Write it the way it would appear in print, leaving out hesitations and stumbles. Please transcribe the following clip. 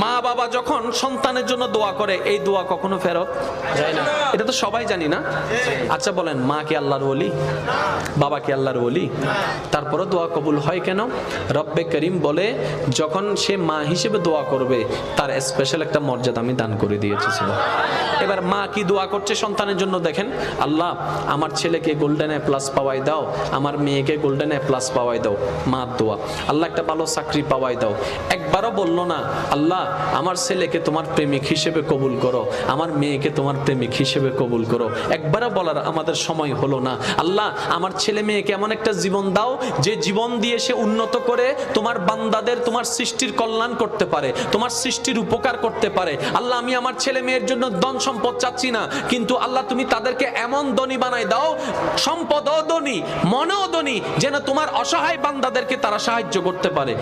মা বাবা যখন সন্তানের জন্য দোয়া করে, এই দোয়া কখনো ফেরত যায় না, এটা তো সবাই জানি না। আচ্ছা বলেন, মা কি আল্লাহর ওলি? বাবা কি আল্লাহর ওলি? তারপরে দোয়া কবুল হয় কেন? রব্বে করিম বলে, যখন সে মা হিসেবে দোয়া করবে তার স্পেশাল একটা মর্যাদা আমি দান করে দিয়েছি। এবার মা কি দোয়া করছে সন্তানের জন্য দেখেন, আল্লাহ আমার ছেলেকে গোল্ডেন এ প্লাস পাওয়াই দাও, আমার মেয়েকে গোল্ডেন এ প্লাস পাওয়াই দাও। মা দোয়া, আল্লাহ একটা ভালো চাকরি পাওয়াই দাও। একবারও বললো না আল্লাহ আমার ছেলেকে তোমার প্রেমিক হিসেবে কবুল করো, আমার মেয়েকে তোমার প্রেমিক হিসেবে কবুল করো। একবারও বলার আমাদের সময় হলো না। আল্লাহ আমার ছেলে মেয়েকে এমন একটা জীবন দাও যে জীবন দিয়ে সে উন্নত করে তোমার বান্দাদের, তোমার সৃষ্টির কল্যাণ করতে পারে, তোমার সৃষ্টির উপকার করতে পারে। আল্লাহ আমি আমার ছেলে মেয়ের জন্য ধন সম্পদ চাচ্ছি না, কিন্তু আল্লাহ তুমি তাদেরকে এমন ধনী বানাই দাও, সম্পদও ধনী মনেও ধনী, যেন তোমার অসহায় বান্দাদেরকে তারা সাহায্য করতে পারে।